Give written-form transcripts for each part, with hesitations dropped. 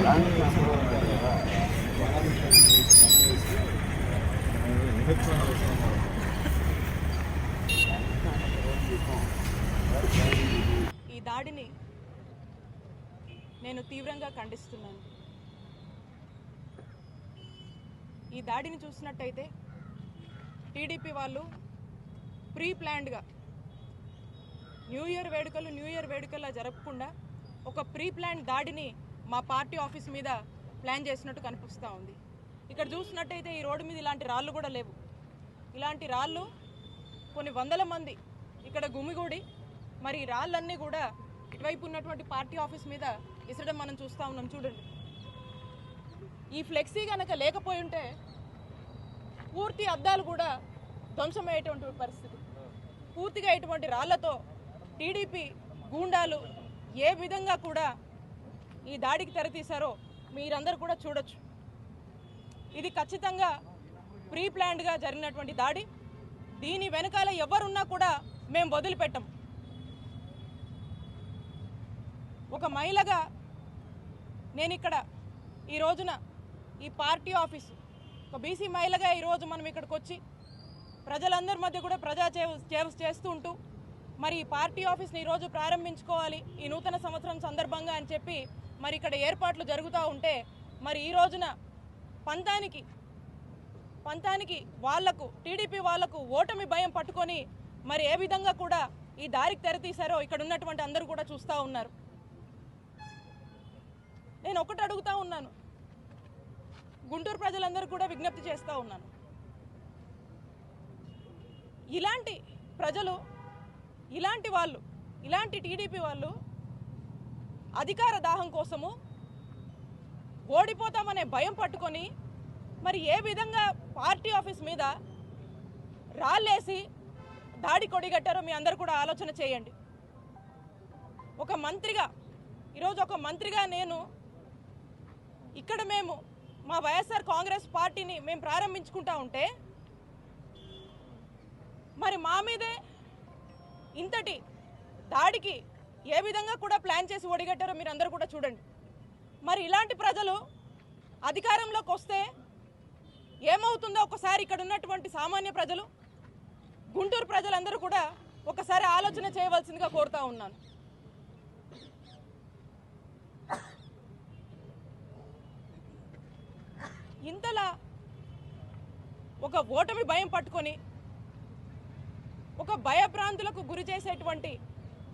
ఈ దాడిని నేను తీవ్రంగా ఖండిస్తున్నాను. ఈ దాడిని చూసినట్టయితే టీడీపీ వాళ్ళు ప్రీ ప్లాన్డ్గా న్యూ ఇయర్ వేడుకలా జరపకుండా ఒక ప్రీ ప్లాన్ దాడిని మా పార్టీ ఆఫీస్ మీద ప్లాన్ చేసినట్టు కనిపిస్తూ ఉంది. ఇక్కడ చూసినట్టయితే ఈ రోడ్డు మీద ఇలాంటి రాళ్ళు కూడా లేవు. ఇలాంటి రాళ్ళు కొన్ని వందల మంది ఇక్కడ గుమిగూడి మరి ఈ రాళ్ళన్నీ కూడా ఇటువైపు ఉన్నటువంటి పార్టీ ఆఫీస్ మీద ఇసడం మనం చూస్తూ ఉన్నాం. చూడండి, ఈ ఫ్లెక్సీ కనుక లేకపోయి ఉంటే పూర్తి అద్దాలు కూడా ధ్వంసమయ్యేటువంటి పరిస్థితి. పూర్తిగా ఇటువంటి రాళ్లతో టీడీపీ గూండాలు ఏ విధంగా కూడా ఈ దాడికి తెరతీశారో మీరందరూ కూడా చూడొచ్చు. ఇది ఖచ్చితంగా ప్రీ ప్లాన్డ్గా జరిగినటువంటి దాడి. దీని వెనకాల ఎవరున్నా కూడా మేము వదిలిపెట్టం. ఒక మహిళగా నేను ఇక్కడ ఈ రోజున ఈ పార్టీ ఆఫీసు ఒక బీసీ మహిళగా ఈరోజు మనం ఇక్కడికి వచ్చి ప్రజలందరి మధ్య కూడా ప్రజా సేవ చేస్తూ ఉంటూ మరి ఈ పార్టీ ఆఫీస్ని ఈరోజు ప్రారంభించుకోవాలి ఈ నూతన సంవత్సరం సందర్భంగా అని చెప్పి మరి ఇక్కడ ఏర్పాట్లు జరుగుతూ ఉంటే మరి ఈ రోజున పంతానికి వాళ్లకు టీడీపీ వాళ్లకు ఓటమి భయం పట్టుకొని మరి ఏ విధంగా కూడా ఈ దారికి తెరతీశారో ఇక్కడ ఉన్నటువంటి అందరూ కూడా చూస్తూ ఉన్నారు. నేను ఒకటి అడుగుతా ఉన్నాను, గుంటూరు ప్రజలందరూ కూడా విజ్ఞప్తి చేస్తూ ఉన్నాను. ఇలాంటి ప్రజలు, ఇలాంటి వాళ్ళు, ఇలాంటి టీడీపీ వాళ్ళు అధికార దాహం కోసము ఓడిపోతామనే భయం పట్టుకొని మరి ఏ విధంగా పార్టీ ఆఫీస్ మీద రాళ్ళేసి దాడి కొడిగట్టారో మీ అందరూ కూడా ఆలోచన చేయండి. ఒక మంత్రిగా ఈరోజు ఒక మంత్రిగా నేను ఇక్కడ మేము మా వైఎస్ఆర్ కాంగ్రెస్ పార్టీని మేము ప్రారంభించుకుంటా ఉంటే మరి మా మీదే ఇంతటి దాడికి ఏ విధంగా కూడా ప్లాన్ చేసి ఒడిగట్టారో మీరు అందరూ కూడా చూడండి. మరి ఇలాంటి ప్రజలు అధికారంలోకి వస్తే ఏమవుతుందో ఒకసారి ఇక్కడ ఉన్నటువంటి సామాన్య ప్రజలు, గుంటూరు ప్రజలందరూ కూడా ఒకసారి ఆలోచన చేయవలసిందిగా కోరుతా ఉన్నాను. ఇంతలా ఒక ఓటమి భయం పట్టుకొని ఒక భయభ్రాంతులకు గురి చేసేటువంటి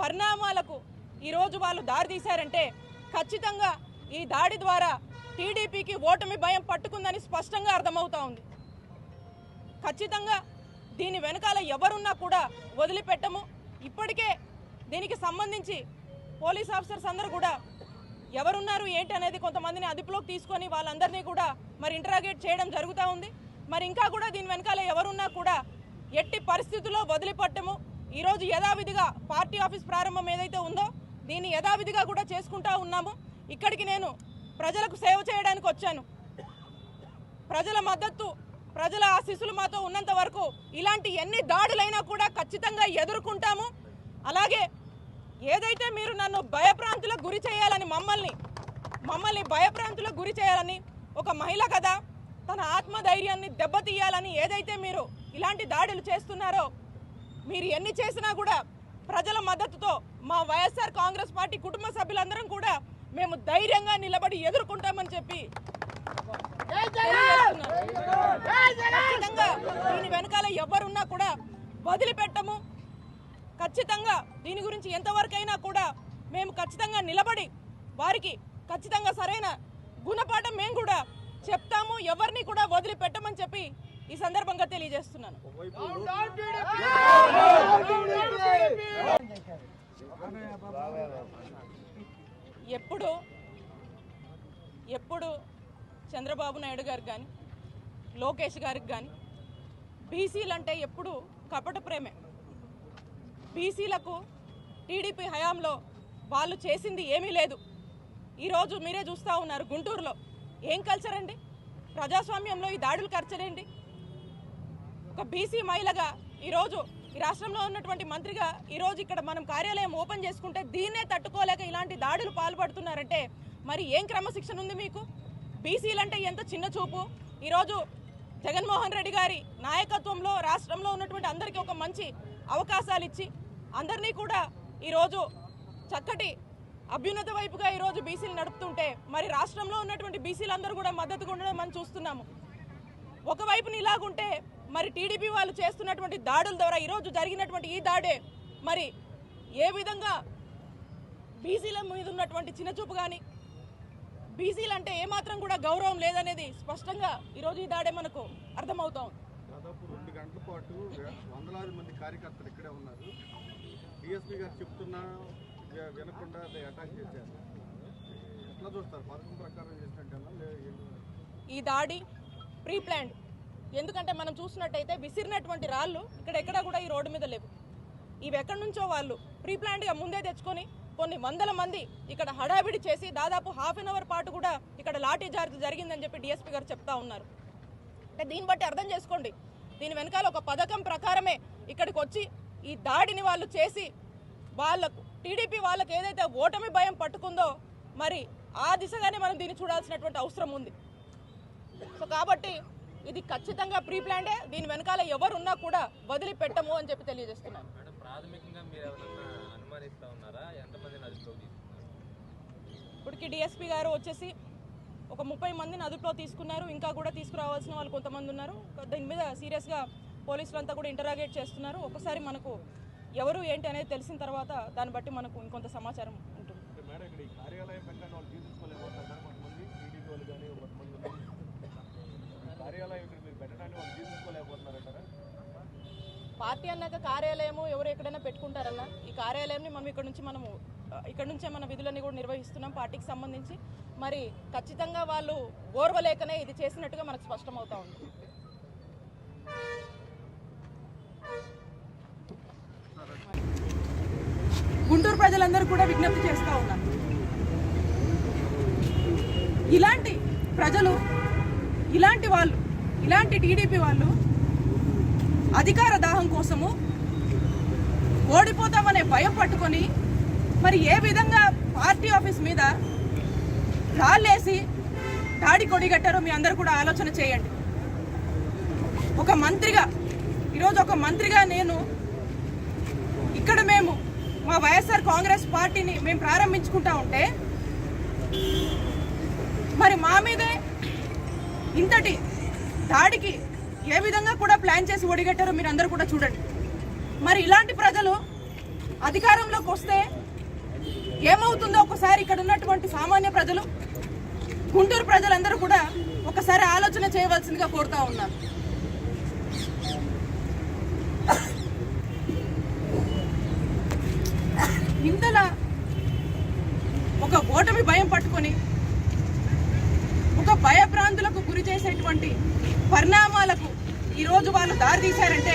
పరిణామాలకు ఈరోజు వాళ్ళు దారి తీశారంటే ఖచ్చితంగా ఈ దాడి ద్వారా టీడీపీకి ఓటమి భయం పట్టుకుందని స్పష్టంగా అర్థమవుతా ఉంది. ఖచ్చితంగా దీని వెనకాల ఎవరున్నా కూడా వదిలిపెట్టము. ఇప్పటికే దీనికి సంబంధించి పోలీస్ ఆఫీసర్స్ అందరూ కూడా ఎవరున్నారు ఏంటి అనేది కొంతమందిని అదుపులోకి తీసుకొని వాళ్ళందరినీ కూడా మరి ఇంటరాగేట్ చేయడం జరుగుతూ ఉంది. మరి ఇంకా కూడా దీని వెనకాల ఎవరున్నా కూడా ఎట్టి పరిస్థితుల్లో వదిలిపెట్టము. ఈరోజు యథావిధిగా పార్టీ ఆఫీస్ ప్రారంభం ఏదైతే ఉందో దీన్ని యథావిధిగా కూడా చేసుకుంటా ఉన్నాము. ఇక్కడికి నేను ప్రజలకు సేవ చేయడానికి వచ్చాను. ప్రజల మద్దతు, ప్రజల ఆశీస్సులు మాతో ఉన్నంత వరకు ఇలాంటి ఎన్ని దాడులైనా కూడా ఖచ్చితంగా ఎదుర్కొంటాము. అలాగే ఏదైతే మీరు నన్ను భయభ్రాంతులకు గురి చేయాలని మమ్మల్ని భయభ్రాంతులకు గురి చేయాలని ఒక మహిళ కదా తన ఆత్మధైర్యాన్ని దెబ్బతీయాలని ఏదైతే మీరు ఇలాంటి దాడులు చేస్తున్నారో మీరు ఎన్ని చేసినా కూడా ప్రజల మద్దతుతో మా వైఎస్ఆర్ కాంగ్రెస్ పార్టీ కుటుంబ సభ్యులందరం కూడా మేము ధైర్యంగా నిలబడి ఎదుర్కొంటామని చెప్పి ఖచ్చితంగా దీని వెనకాల ఎవరున్నా కూడా వదిలిపెట్టము. ఖచ్చితంగా దీని గురించి ఎంతవరకైనా కూడా మేము ఖచ్చితంగా నిలబడి వారికి ఖచ్చితంగా సరైన గుణపాఠం మేము కూడా చెప్తాము. ఎవరిని కూడా వదిలిపెట్టమని చెప్పి ఈ సందర్భంగా తెలియజేస్తున్నాను. ఎప్పుడు చంద్రబాబు నాయుడు గారికి కానీ లోకేష్ గారికి కానీ బీసీలు అంటే ఎప్పుడు కపట ప్రేమే. బీసీలకు టీడీపీ హయాంలో వాళ్ళు చేసింది ఏమీ లేదు. ఈరోజు మీరే చూస్తూ ఉన్నారు గుంటూరులో ఏం కల్చర్ అండి, ప్రజాస్వామ్యంలో ఈ దాడులు కల్చర్ ఏంటి? ఒక బీసీ మహిళగా ఈరోజు ఈ రాష్ట్రంలో ఉన్నటువంటి మంత్రిగా ఈరోజు ఇక్కడ మనం కార్యాలయం ఓపెన్ చేసుకుంటే దీన్నే తట్టుకోలేక ఇలాంటి దాడులు పాల్పడుతున్నారంటే మరి ఏం క్రమశిక్షణ ఉంది మీకు? బీసీలంటే ఎంత చిన్న చూపు. ఈరోజు జగన్మోహన్ రెడ్డి గారి నాయకత్వంలో రాష్ట్రంలో ఉన్నటువంటి అందరికీ ఒక మంచి అవకాశాలు ఇచ్చి అందరినీ కూడా ఈరోజు చక్కటి అభ్యున్నత వైపుగా ఈరోజు బీసీలు నడుపుతుంటే మరి రాష్ట్రంలో ఉన్నటువంటి బీసీలందరూ కూడా మద్దతుగా ఉండడం మనం చూస్తున్నాము. ఒకవైపుని ఇలాగుంటే మరి టీడీపీ వాళ్ళు చేస్తున్నటువంటి దాడుల ద్వారా ఈరోజు జరిగినటువంటి ఈ దాడే మరి ఏ విధంగా బీసీల మీద ఉన్నటువంటి చిన్నచూపు కానీ బీసీలు అంటే ఏమాత్రం కూడా గౌరవం లేదనేది స్పష్టంగా ఈరోజు ఈ దాడే మనకు అర్థమవుతా ఉంది. దాదాపు 2 గంటల పాటు వందలాది మంది కార్యకర్తలు ఇక్కడే ఉన్నారు. డిఎస్పీ గారు చెప్తున్నా వినకుండా అటాక్ చేశారు. ఎట్లా చూస్తారు? పథకం ప్రకారం చేసినట్టు ఈ దాడి ప్రీ ప్లాన్డ్. ఎందుకంటే మనం చూసినట్టయితే విసిరినటువంటి రాళ్ళు ఇక్కడెక్కడా కూడా ఈ రోడ్డు మీద లేవు. ఇవి ఎక్కడి నుంచో వాళ్ళు ప్రీ ప్లాన్డ్గా ముందే తెచ్చుకొని కొన్ని వందల మంది ఇక్కడ హడావిడి చేసి దాదాపు ½ అన్ అవర్ పాటు కూడా ఇక్కడ లాఠీ చార్జ్ జరిగిందని చెప్పి డిఎస్పీ గారు చెప్తా ఉన్నారు. అంటే దీన్ని బట్టి అర్థం చేసుకోండి, దీని వెనకాల ఒక పథకం ప్రకారమే ఇక్కడికి వచ్చి ఈ దాడిని వాళ్ళు చేసి వాళ్ళకు టీడీపీ వాళ్ళకు ఏదైతే ఓటమి భయం పట్టుకుందో మరి ఆ దిశగానే మనం దీన్ని చూడాల్సినటువంటి అవసరం ఉంది. సో కాబట్టి ఇది ఖచ్చితంగా ప్రీ ప్లాన్డే. దీని వెనకాల ఎవరున్నా కూడా వదిలిపెట్టము అని చెప్పి తెలియజేస్తున్నాను. ఇప్పటికి డిఎస్పీ గారు వచ్చేసి ఒక 30 మందిని అదుపులో తీసుకున్నారు. ఇంకా కూడా తీసుకురావాల్సిన వాళ్ళు కొంతమంది ఉన్నారు. దీని మీద సీరియస్గా పోలీసులు అంతా కూడా ఇంటరాగేట్ చేస్తున్నారు. ఒకసారి మనకు ఎవరు ఏంటి అనేది తెలిసిన తర్వాత దాన్ని బట్టి మనకు ఇంకొంత సమాచారం ఉంటుంది. పార్టీ అన్నాక కార్యాలయము ఎవరు ఎక్కడైనా పెట్టుకుంటారన్నా, ఈ కార్యాలయాన్ని మనం ఇక్కడ నుంచే మన విధులన్నీ కూడా నిర్వహిస్తున్నాం పార్టీకి సంబంధించి. మరి ఖచ్చితంగా వాళ్ళు ఓర్వలేకనే ఇది చేసినట్టుగా మనకు స్పష్టమవుతా ఉంది. గుంటూరు ప్రజలందరూ కూడా విజ్ఞప్తి చేస్తూ ఉన్నారు, ఇలాంటి ప్రజలు, ఇలాంటి వాళ్ళు, ఇలాంటి టీడీపీ వాళ్ళు అధికార దాహం కోసము ఓడిపోతామనే భయం పట్టుకొని మరి ఏ విధంగా పార్టీ ఆఫీస్ మీద రాళ్ళేసి దాడి కొడిగట్టారో మీ అందరూ కూడా ఆలోచన చేయండి. ఒక మంత్రిగా, ఈరోజు ఒక మంత్రిగా నేను ఇక్కడ మేము మా వైఎస్ఆర్ కాంగ్రెస్ పార్టీని మేము ప్రారంభించుకుంటా ఉంటే మరి మా మీదే ఇంతటి దాడికి ఏ విధంగా కూడా ప్లాన్ చేసి ఒడిగట్టారో మీరు అందరూ కూడా చూడండి. మరి ఇలాంటి ప్రజలు అధికారంలోకి వస్తే ఏమవుతుందో ఒకసారి ఇక్కడ ఉన్నటువంటి సామాన్య ప్రజలు, గుంటూరు ప్రజలందరూ కూడా ఒకసారి ఆలోచన చేయవలసిందిగా కోరుతా ఉన్నాను. ఇంతలా ఒక ఓటమి భయం పట్టుకొని ఒక భయభ్రాంతులకు గురి చేసేటువంటి పరిణామాలకు ఈరోజు వాళ్ళు దారితీశారంటే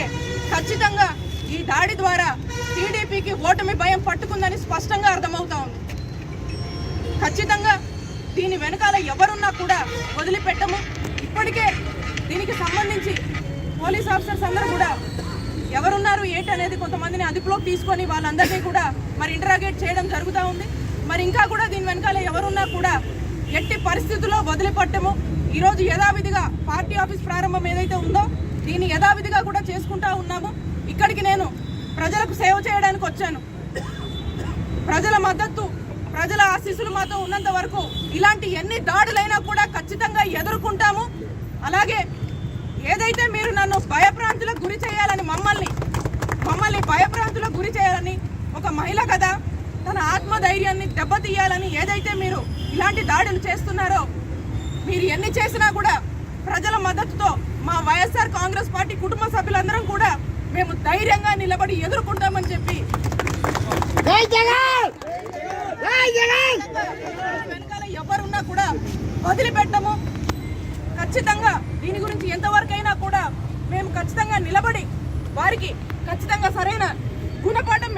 ఖచ్చితంగా ఈ దాడి ద్వారా టీడీపీకి ఓటమి భయం పట్టుకుందని స్పష్టంగా అర్థమవుతా ఉంది. ఖచ్చితంగా దీని వెనకాల ఎవరున్నా కూడా వదిలిపెట్టము. ఇప్పటికే దీనికి సంబంధించి పోలీస్ ఆఫీసర్స్ అందరూ కూడా ఎవరున్నారు ఏంటనేది కొంతమందిని అదుపులోకి తీసుకొని వాళ్ళందరినీ కూడా మరి ఇంటరాగేట్ చేయడం జరుగుతూ ఉంది. మరి ఇంకా కూడా దీని వెనకాల ఎవరున్నా కూడా ఎట్టి పరిస్థితుల్లో వదిలిపెట్టము. ఈరోజు యథావిధిగా పార్టీ ఆఫీస్ ప్రారంభం ఏదైతే ఉందో దీన్ని యథావిధిగా కూడా చేసుకుంటా ఉన్నాము. ఇక్కడికి నేను ప్రజలకు సేవ చేయడానికి వచ్చాను. ప్రజల మద్దతు, ప్రజల ఆశీస్సులు మాతో ఉన్నంత వరకు ఇలాంటి ఎన్ని దాడులైనా కూడా ఖచ్చితంగా ఎదుర్కొంటాము. అలాగే ఏదైతే మీరు నన్ను భయభ్రాంతులకు గురి చేయాలని మమ్మల్ని భయభ్రాంతులకు గురి చేయాలని, ఒక మహిళ కదా తన ఆత్మధైర్యాన్ని దెబ్బతీయాలని ఏదైతే మీరు ఇలాంటి దాడులు చేస్తున్నారో, మీరు ఎన్ని చేసినా కూడా ప్రజల మద్దతుతో మా వైఎస్ఆర్ కాంగ్రెస్ పార్టీ కుటుంబ సభ్యులందరం కూడా మేము ధైర్యంగా నిలబడి ఎదుర్కొంటామని చెప్పి వెనకాల ఎవరున్నా కూడా వదిలిపెట్టము. ఖచ్చితంగా దీని గురించి ఎంతవరకైనా కూడా మేము ఖచ్చితంగా నిలబడి వారికి ఖచ్చితంగా సరైన గుణపాఠం